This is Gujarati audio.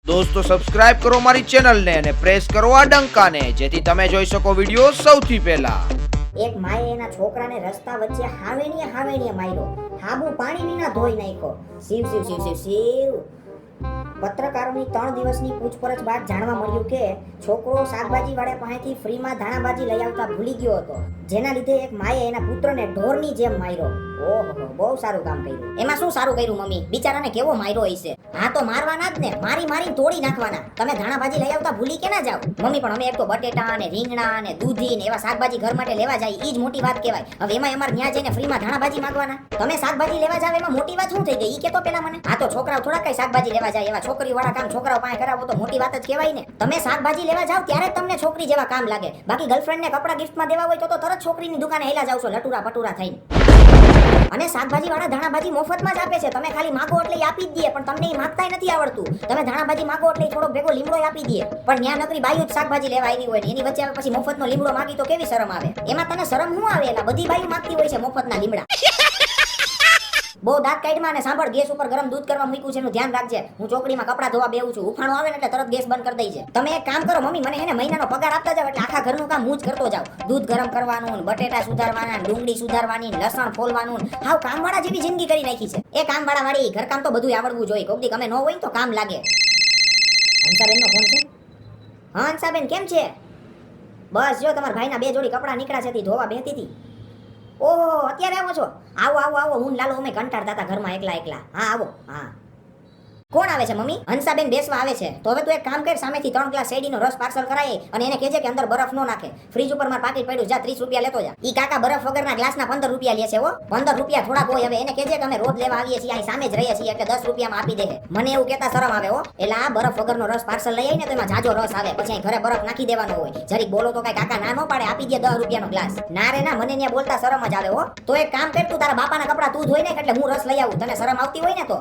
દોસ્તો સબસ્ક્રાઇબ કરો મારી ચેનલને અને પ્રેસ કરો આ ડંકાને જેથી તમે જોઈ શકો વિડિયો સૌથી પહેલા. એક માએ એના છોકરાને રસ્તા વચ્ચે હાવેણીએ માર્યો. હાબુ પાણી વિના ધોઈ નાખ્યો. શિવ શિવ શિવ શિવ શિવ. પત્રકારોની 3 દિવસની પૂછપરછ બાદ જાણવા મળ્યું કે છોકરો શાકભાજી વાળા પાસેથી ફ્રીમાં ધાણાભાજી લઈ આવતા ભૂલી ગયો હતો, જેના લીધે એક માએ એના પુત્રને ઢોરની જેમ માર્યો. ઓહો, બહુ સારું કામ કર્યું. એમાં શું સારું કર્યું મમ્મી? બિચારાને કેવો માર્યો હશે. હા તો મારવાના જ ને, મારી તોડી નાખવાના. તમે ધાણાભાજી લઈ આવતા ભૂલી કે ના જાવ મમ્મી? પણ અમે એક તો બટેટા ને રીંગણા ને દૂધી ને એવા શાકભાજી ઘર માટે લેવા જાય, ઈ જ મોટી વાત કહેવાય. હવે એમાં અમાર ન્યા જઈને ફ્રીમાં ધાણાભાજી માંગવાના? તમે શાકભાજી લેવા જાવ એમાં મોટી વાત શું થઈ ગઈ? ઈ કે તો પેલા મને. હા તો છોકરાઓ થોડા કઈ શાકભાજી લેવા જાય, એવા છોકરી વાળા કામ છોકરાઓ પાસે કરાવો તો મોટી વાત જ કહેવાય ને. તમે શાકભાજી લેવા જાવ ત્યારે જ તમને છોકરી જેવા કામ લાગે. બાકી ગર્લફ્રેન્ડ ને કપડા ગિફ્ટમાં દેવા હોય તો તરત છોકરીની દુકાને હેલા જાવ છો લટુરા પટુરા થઈને. અને શાકભાજી વાળા ધાણાભાજી મફતમાં જ આપે છે. તમે ખાલી માગો એટલે આપી જ દે, પણ તમને એ માંગતાય નથી આવડતું. તમે ધાણાભાજી માગો એટલે થોડો ભેગો લીમડો આપી દે, પણ ન્યા નકરી બાયું જ શાકભાજી લેવા આવી હોય ને એની વચ્ચે આવે પછી મફતનો લીમડો માગી તો કેવી શરમ આવે? એમાં તને શરમ શું આવે? એલા બધી બાયું માંગતી હોય છે મફતના લીમડા. બહુ દાંત કાઢમાં અને સાંભળ, ગેસ ઉપર ગરમ દૂધ કરવા મૂક્યું છે એનું ધ્યાન રાખજે. હું ચોકડીમાં કપડા ધોવા બેવું છું, ઉફાણો આવે ને એટલે તરત ગેસ બંધ કરી દઈ છે. તમે એક કામ કરો મમ્મી, મને હે ને મહિનાનો પગાર આપતા જાવ એટલે આખા ઘરનું કામ હું જ કરતો જાવ. દૂધ ગરમ કરવાનું, બટેટા સુધારવાના, ડુંગળી સુધારવાની, લસણ ફોલવાનું, હાવ કામવાળા જેવી જિંદગી કરી નાખી છે. એ કામવાળા વાળી ઘરકામ તો બધું આવડવું જોઈએ. કોક દી તમે ન હોય ને તો કામ લાગે. હંસાબેન નો ફોન છે? હા હંસાબેન કેમ છે? બસ જો તમારા ભાઈના 2 જોડી કપડા નીકળ્યા છે, ધોવા બેહતી હતી. ઓહો, અત્યારે આવો છો? આવો હું લાલો અમે કંટાળતા હતા ઘરમાં એકલા. હા આવો. હા કોણ આવે છે મમ્મી? હંસાબેન બેસવા આવે છે. તો હવે તું એક કામ કર, સામેથી 3 ગ્લાસ શેરડીનો રસ પાર્સલ કરાય અને એને કહેજે કે અંદર બરફ નો નાખે. ફ્રીજ ઉપર માર પાકીટ પડ્યું, જા 30 રૂપિયા લેતો જા. ઈ કાકા બરફ વગરના ગ્લાસના 15 રૂપિયા લે છે હો. 15 રૂપિયા થોડા કોઈ. હવે એને કહેજે કે અમે રોજ લેવા આવીએ છીએ, અહીં સામે જ રહીએ છીએ એટલે 10 રૂપિયામાં આપી દે. મને એવું કહેતા શરમ આવે હો. એટલે આ બરફ વગરનો રસ પાર્સલ લઈ આવીને તો એમાં જાજો રસ આવે, પછી અહીં ઘરે બરફ નાખી દેવાનો હોય. જરીક બોલો તો કઈ કાકા ના નો પાડે, આપી દે 10 રૂપિયાનો ગ્લાસ. ના રે ના, મને ત્યાં બોલતા શરમ જ આવે હો. તો એક કામ કર, તું તારા બાપાના કપડા તું ધોઈ નાખ એટલે હું રસ લઈ આવું. તને શરમ આવતી હોય ને તો